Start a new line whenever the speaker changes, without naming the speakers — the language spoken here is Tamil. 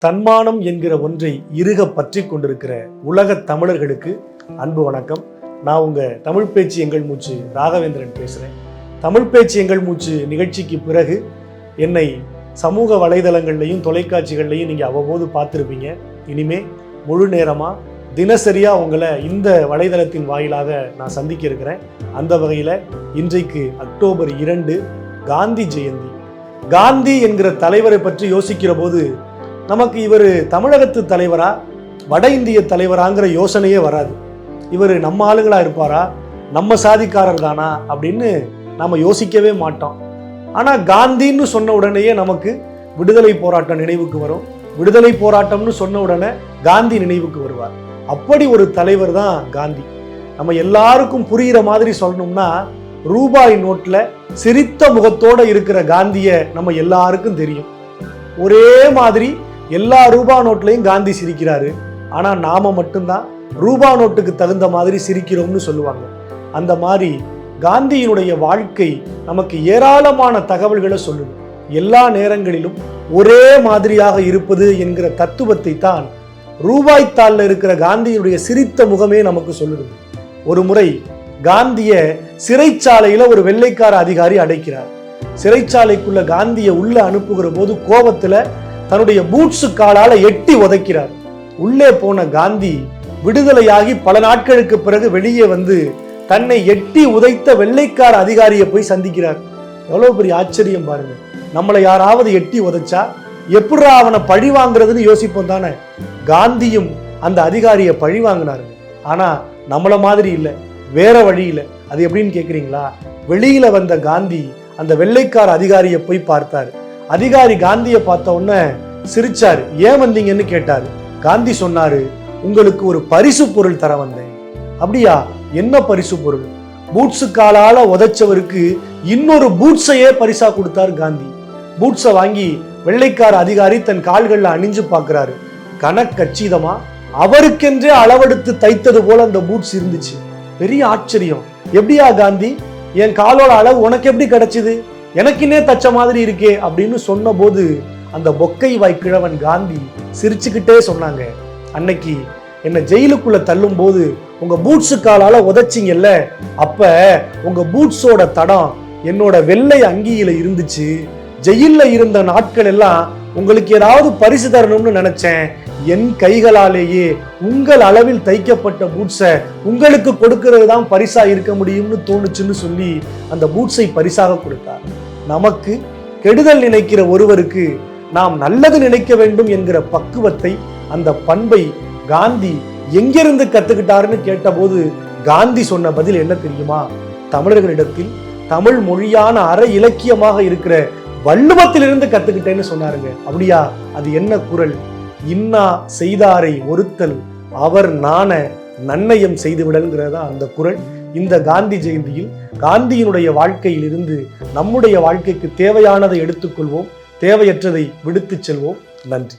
தன்மானம் என்கிற ஒன்றை இறுக பற்றி கொண்டிருக்கிற உலக தமிழர்களுக்கு அன்பு வணக்கம். நான் உங்க தமிழ் பேச்சு எங்கள் மூச்சு ராகவேந்திரன் பேசுறேன். தமிழ் பேச்சு எங்கள் மூச்சு நிகழ்ச்சிக்கு பிறகு என்னை சமூக வலைதளங்கள்லையும் தொலைக்காட்சிகள்லையும் நீங்க அவ்வப்போது பார்த்துருப்பீங்க. இனிமே முழு நேரமா தினசரியா உங்களை இந்த வலைதளத்தின் வாயிலாக நான் சந்திக்க இருக்கிறேன். அந்த வகையில இன்றைக்கு அக்டோபர் 2 காந்தி ஜெயந்தி. காந்தி என்கிற தலைவரை பற்றி யோசிக்கிற போது நமக்கு இவர் தமிழகத்து தலைவரா வட இந்திய தலைவராங்கிற யோசனையே வராது. இவர் நம்ம ஆளுங்களா இருப்பாரா, நம்ம சாதிக்காரர் தானா அப்படின்னு நம்ம யோசிக்கவே மாட்டோம். ஆனா காந்தின்னு சொன்ன உடனேயே நமக்கு விடுதலை போராட்டம் நினைவுக்கு வரும். விடுதலை போராட்டம்னு சொன்ன உடனே காந்தி நினைவுக்கு வருவார். அப்படி ஒரு தலைவர் தான் காந்தி. நம்ம எல்லாருக்கும் புரிகிற மாதிரி சொல்லணும்னா, ரூபாய் நோட்ல சிரித்த முகத்தோட இருக்கிற காந்திய நம்ம எல்லாருக்கும் தெரியும். ஒரே மாதிரி எல்லா ரூபா நோட்லையும் காந்தி சிரிக்கிறாரு. ஆனா நாம மட்டும்தான் ரூபா நோட்டுக்கு தகுந்த மாதிரி சிரிக்கிறோம்னு சொல்லுவாங்க. அந்த மாதிரி காந்தியினுடைய வாழ்க்கை நமக்கு ஏராளமான தகவல்களை சொல்லுது. எல்லா நேரங்களிலும் ஒரே மாதிரியாக இருப்பது என்கிற தத்துவத்தை தான் ரூபாய்த்தாள்ல இருக்கிற காந்தியினுடைய சிரித்த முகமே நமக்கு சொல்லுது. ஒரு முறை காந்திய சிறைச்சாலையில ஒரு வெள்ளைக்கார அதிகாரி அடைக்கிறார். சிறைச்சாலைக்குள்ள காந்திய உள்ள அனுப்புகிற போது கோபத்துல தன்னுடைய பூட்ஸு காலால எட்டி உதைக்கிறார். உள்ளே போன காந்தி விடுதலையாகி பல நாட்களுக்கு பிறகு வெளியே வந்து தன்னை எட்டி உதைத்த வெள்ளைக்கார அதிகாரியை போய் சந்திக்கிறார். எவ்வளவு பெரிய ஆச்சரியம் பாருங்க. நம்மளை யாராவது எட்டி உதைச்சா எப்படா அவனை பழி வாங்குறதுன்னு யோசிப்போம் தானே. காந்தியும் அந்த அதிகாரியை பழி வாங்கினாருங்க. ஆனா நம்மள மாதிரி இல்லை, வேற வழி இல்லை. அது எப்படின்னு கேக்குறீங்களா? வெளியில வந்த காந்தி அந்த வெள்ளைக்கார அதிகாரியை போய் பார்த்தாரு. அதிகாரி காந்தியை பார்த்த உடனே சிரிச்சாரு. ஏன் வந்தீங்கன்னு கேட்டாரு. காந்தி சொன்னாரு, உங்களுக்கு ஒரு பரிசு பொருள் தர வந்தேன். அப்படியா? என்ன பரிசு பொருள்? பூட்ஸு காலால உதைச்சவருக்கு இன்னொரு பூட்ஸையே பரிசா கொடுத்தாரு காந்தி. பூட்ஸை வாங்கி வெள்ளைக்கார அதிகாரி தன் கால்கள்ல அணிஞ்சு பார்க்கிறாரு. கணக்கச்சிதமா அவருக்கென்றே அளவெடுத்து தைத்தது போல அந்த பூட்ஸ் இருந்துச்சு. பெரிய ஆச்சரியம். எப்படியா காந்தி, என் காலோட அளவு உனக்கு எப்படி கிடைச்சது? எனக்குன்னே தச்ச மாதிரி இருக்கே அப்படின்னு சொன்ன போது அந்த பொக்கை வாய் கிழவன் காந்தி சிரிச்சுக்கிட்டே சொன்னாங்க, அன்னைக்கு என்ன ஜெயிலுக்குள்ள தள்ளும் போது உங்க பூட்ஸு காலால உதைச்சிங்கல்ல, அப்ப உங்க பூட்ஸோட தடம் என்னோட வெள்ளை அங்கியில இருந்துச்சு. ஜெயில்ல இருந்த நாட்கள் எல்லாம் உங்களுக்கு ஏதாவது பரிசு தரணும்னு நினைச்சேன். என் கைகளாலேயே உங்கள் அளவில் தைக்கப்பட்ட பூட்ஸை உங்களுக்கு கொடுக்கிறது தான் பரிசா இருக்க முடியும்னு தோணுச்சுன்னு சொல்லி அந்த பூட்ஸை பரிசாக கொடுத்தார். நமக்கு கெடுதல் நினைக்கிற ஒருவருக்கு நாம் நல்லது நினைக்க வேண்டும் என்கிற பக்குவத்தை, அந்த பண்பை காந்தி எங்கிருந்து கத்துக்கிட்டாருன்னு கேட்டபோது காந்தி சொன்ன பதில் என்ன தெரியுமா? தமிழர்களிடத்தில் தமிழ் மொழியான அற இலக்கியமாக இருக்கிற வள்ளுவத்திலிருந்து கத்துக்கிட்டேன்னு சொன்னாருங்க. அப்படியா? அது என்ன குறள்? இன்னா செய்தாரை ஒருத்தல் அவர் நாண நன்னயம் செய்துவிடல்ங்கிறதா அந்த குறள். இந்த காந்தி ஜெயந்தியில் காந்தியினுடைய வாழ்க்கையில் இருந்து நம்முடைய வாழ்க்கைக்கு தேவையானதை எடுத்துக்கொள்வோம், தேவையற்றதை விடுத்து செல்வோம். நன்றி.